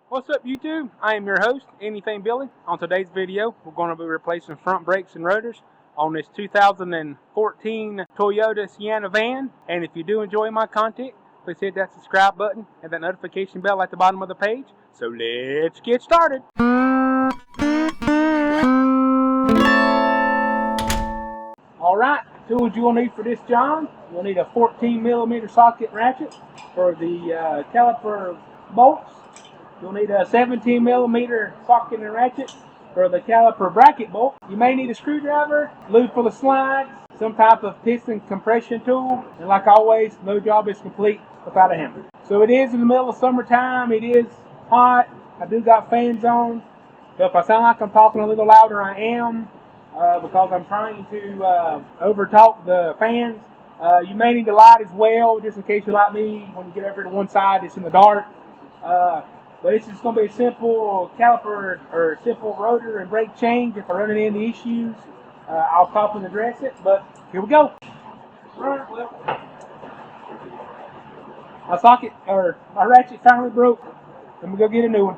What's up YouTube? I am your host, Anything Billy. On today's video, we're going to be replacing front brakes and rotors on this 2014 Toyota Sienna van. And if you do enjoy my content, please hit that subscribe button and that notification bell at the bottom of the page. So let's get started. Alright, tools you will need for this job. You'll need a 14mm socket ratchet for the caliper bolts. You'll need a 17mm socket and ratchet for the caliper bracket bolt. You may need a screwdriver, lube for the slides, some type of piston compression tool, and like always, no job is complete without a hammer. So it is in the middle of summertime, it is hot, I do got fans on, so if I sound like I'm talking a little louder, I am, because I'm trying to overtalk the fans. You may need a light as well, just in case you're like me, when you get over to one side, it's in the dark. But it's just going to be a simple caliper or simple rotor and brake change. If I run into any issues, I'll stop and address it. But here we go. Right, well, my socket or my ratchet finally broke. Let me go get a new one.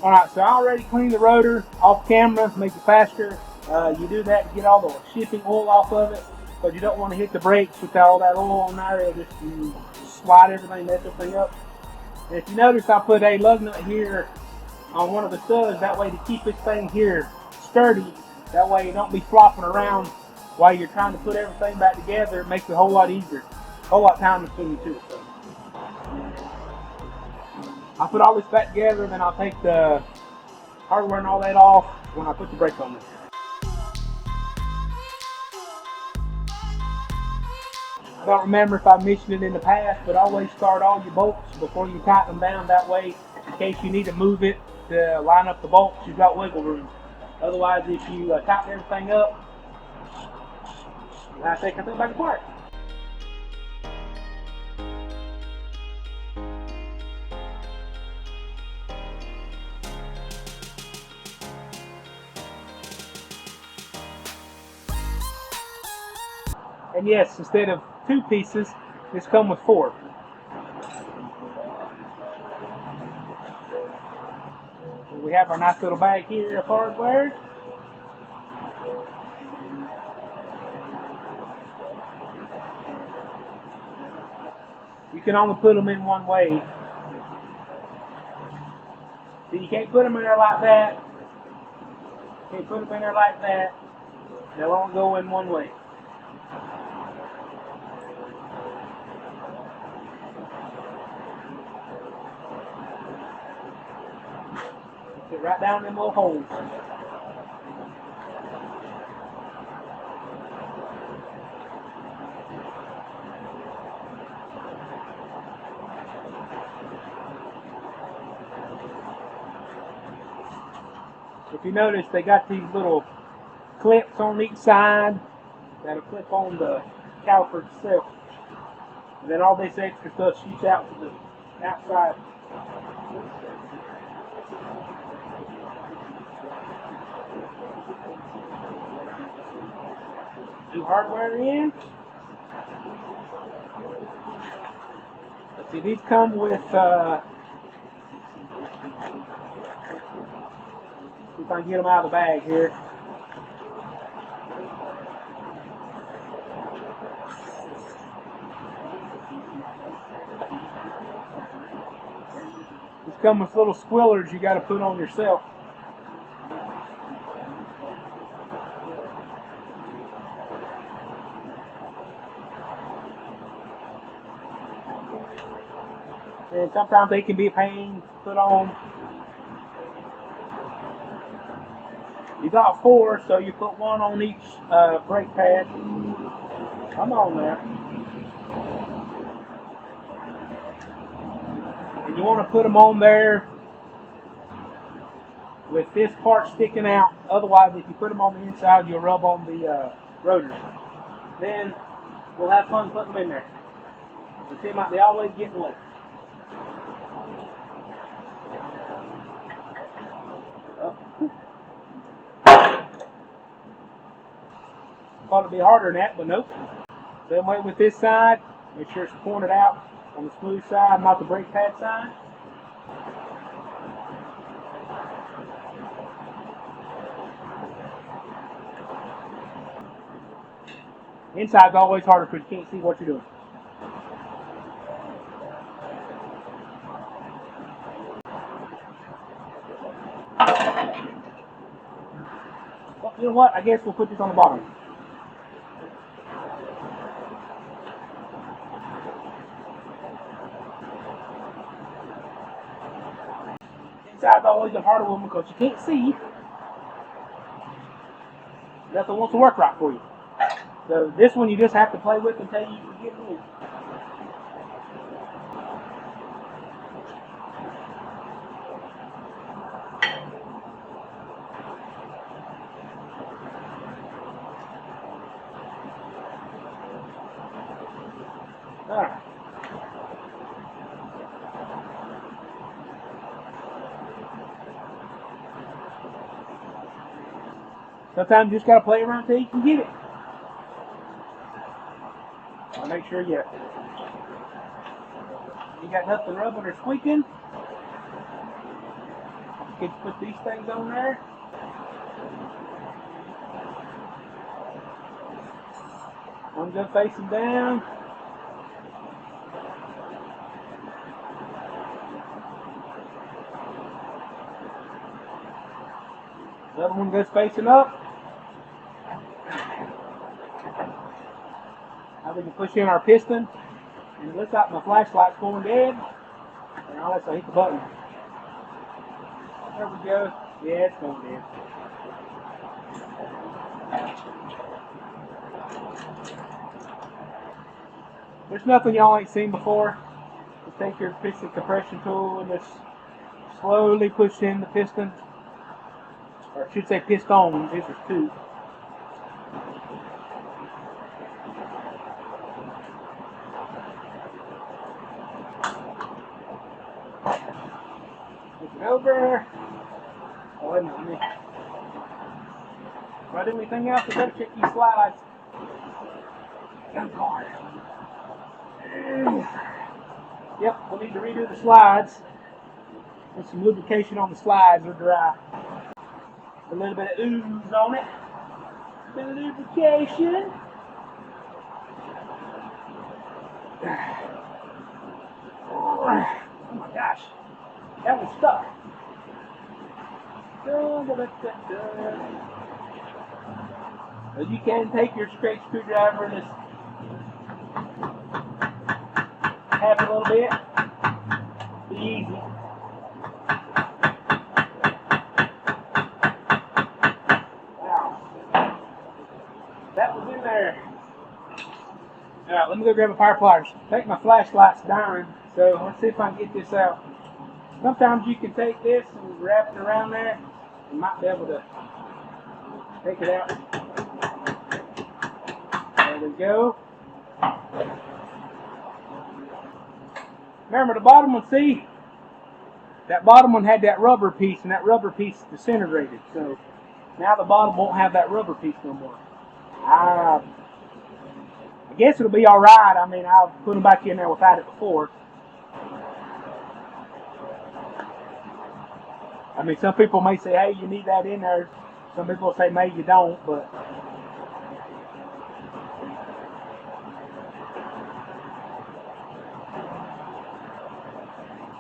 Alright, so I already cleaned the rotor off camera to make it faster. You do that to get all the shipping oil off of it, but you don't want to hit the brakes without all that oil on there. It'll just slide everything, mess everything up. And if you notice, I put a lug nut here on one of the studs, that way to keep this thing here sturdy. That way you don't be flopping around while you're trying to put everything back together. It makes it a whole lot easier, a whole lot time consuming too. I'll put all this back together, and then I'll take the hardware and all that off when I put the brakes on this. I don't remember if I mentioned it in the past, but always start all your bolts before you tighten them down. That way, in case you need to move it to line up the bolts, you've got wiggle room. Otherwise, if you tighten everything up, I take everything back apart. And yes, instead of 2 pieces, this comes with 4. So we have our nice little bag here of hardware. You can only put them in one way. So you can't put them in there like that. You can't put them in there like that. They'll only go in one way. Sit right down in them little holes. If you notice, they got these little clips on each side that'll clip on the caliper itself. And then all this extra stuff shoots out to the outside. New hardware in. Let's see, these come with, see if I can get them out of the bag here. These come with little squillers you got to put on yourself. And sometimes they can be a pain to put on. You got 4, so you put 1 on each brake pad. Come on there. And you want to put them on there with this part sticking out. Otherwise, if you put them on the inside, you'll rub on the rotors. Then we'll have fun putting them in there. It seems like they always get wet. Thought it'd be harder than that, but nope. Same way with this side. Make sure it's pointed out on the smooth side, not the brake pad side. Inside's always harder because you can't see what you're doing. Well, you know what? I guess we'll put this on the bottom. Inside's always the harder one because you can't see. Nothing wants to work right for you. So this one you just have to play with until you get it in. Alright. Sometimes you just gotta play around until you can get it. I'll make sure you got nothing rubbing or squeaking. You can put these things on there. One's gonna face them down. The other one goes facing up. Now we can push in our piston. And it looks like my flashlight's going dead. Now let's hit the button. There we go. Yeah, it's going dead. There's nothing y'all ain't seen before. Just take your piston compression tool and just slowly push in the piston. Or I should say pistons. This is two. Over. Oh, wait a minute. If I do anything else, I better check these slides. Good God. Yep, we'll need to redo the slides. Put some lubrication on the slides, they're dry. A little bit of ooze on it. A bit of lubrication. Oh my gosh. That was stuck. Well, you can take your straight screwdriver and just tap it a little bit. Be easy. Wow. That was in there. Alright, let me go grab a pair of pliers. I think my flashlight's dying, so let's see if I can get this out. Sometimes you can take this and wrap it around there. You might be able to take it out. There we go. Remember the bottom one, see? That bottom one had that rubber piece, and that rubber piece disintegrated. So now the bottom won't have that rubber piece no more. I guess it'll be alright. I mean, I've put them back in there without it before. I mean, some people may say, hey, you need that in there. Some people say, maybe you don't, but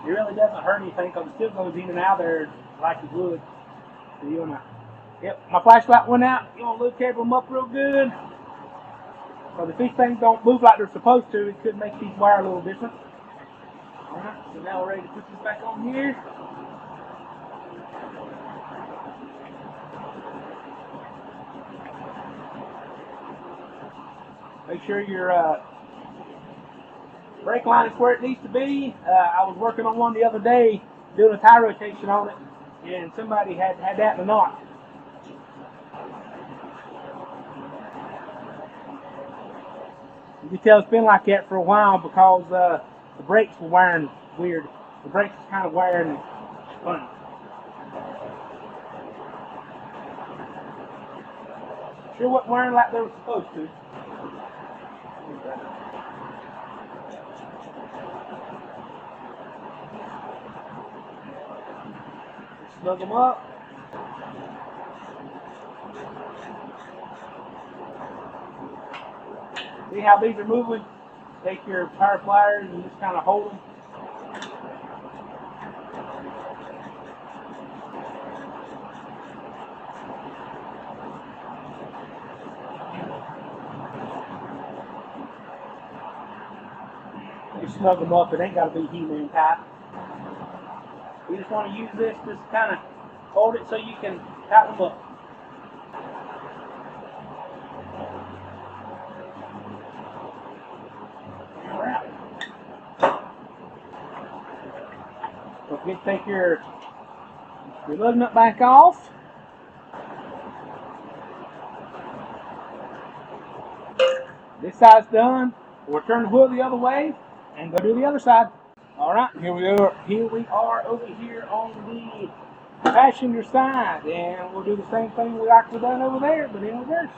it really doesn't hurt anything because it still goes in and out there like it would. So you wanna, yep, my flashlight went out. You wanna lubricate them up real good. Because if these things don't move like they're supposed to, it could make these wire a little different. Alright, so now we're ready to put this back on here. Make sure your brake line is where it needs to be. I was working on one the other day, doing a tire rotation on it, and somebody had that in a knot. You can tell it's been like that for a while because the brakes were wearing weird. The brakes is kind of wearing funny. Sure wasn't wearing like they were supposed to. Snug them up. See how these are moving? Take your power pliers and just kind of hold them. You snug them up. It ain't got to be He-Man tight. You just want to use this, just kind of hold it so you can tighten them up. Don't forget to take your lug nut back off. This side's done. We'll turn the wheel the other way and go do the other side. All right, here we are over here on the passenger side, and we'll do the same thing we done over there, but in reverse.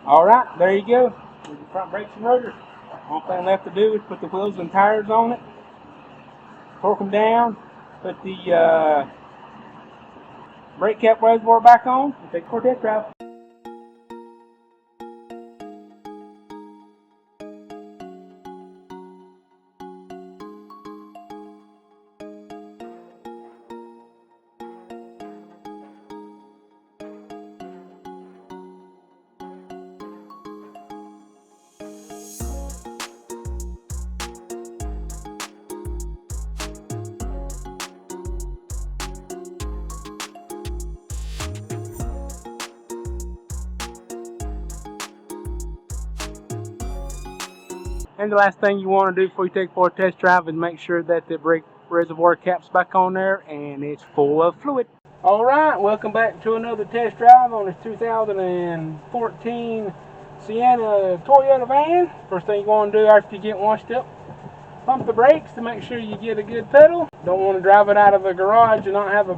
All right, there you go. With the front brakes and rotors. All thing left to do is put the wheels and tires on it, torque them down, put the brake cap reservoir back on, and take it for a test drive. And the last thing you want to do before you take for a test drive is make sure that the brake reservoir cap's back on there and it's full of fluid. Alright, welcome back to another test drive on this 2014 Sienna Toyota van. First thing you want to do after you get washed up, pump the brakes to make sure you get a good pedal. Don't want to drive it out of the garage and not have a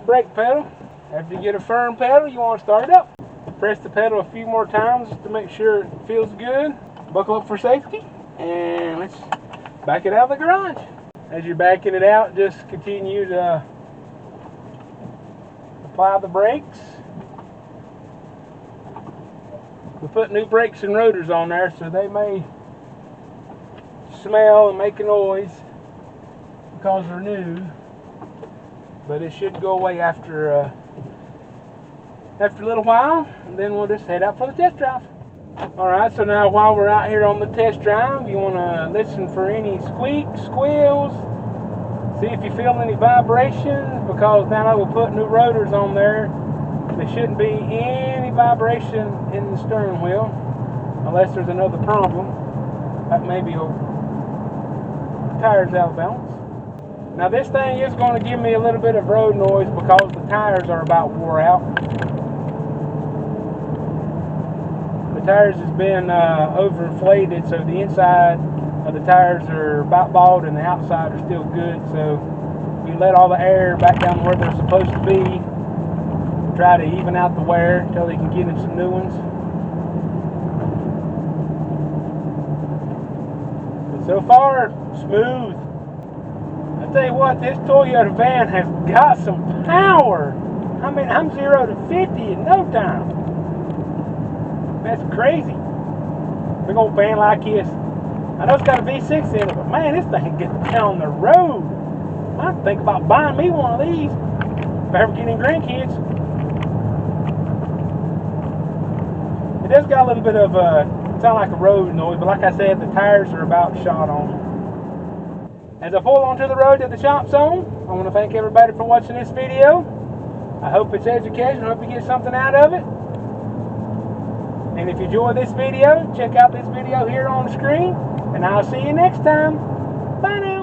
brake pedal. After you get a firm pedal, you want to start it up. Press the pedal a few more times just to make sure it feels good. Buckle up for safety, and let's back it out of the garage. As you're backing it out, just continue to apply the brakes. We put new brakes and rotors on there, so they may smell and make a noise because they're new, but it should go away after a little while, and then we'll just head out for the test drive. Alright, so now while we're out here on the test drive, you want to listen for any squeaks, squeals, see if you feel any vibrations, because now that we'll put new rotors on there, there shouldn't be any vibration in the steering wheel, unless there's another problem. That may be the tires out of balance. Now this thing is going to give me a little bit of road noise because the tires are about wore out. The tires has been overinflated, so the inside of the tires are about bald and the outside are still good. So you let all the air back down where they're supposed to be. Try to even out the wear until they can get in some new ones. But so far, smooth. I tell you what, this Toyota van has got some power. I mean, I'm 0 to 50 in no time. That's crazy. Big old van like this. I know it's got a V6 in it, but man, this thing gets down the road. I think about buying me one of these if I ever get any grandkids. It does got a little bit of sound like a road noise, but like I said, the tires are about shot on. As I pull onto the road to the shop zone, I want to thank everybody for watching this video. I hope it's educational. I hope you get something out of it. And if you enjoyed this video, check out this video here on the screen. And I'll see you next time. Bye now.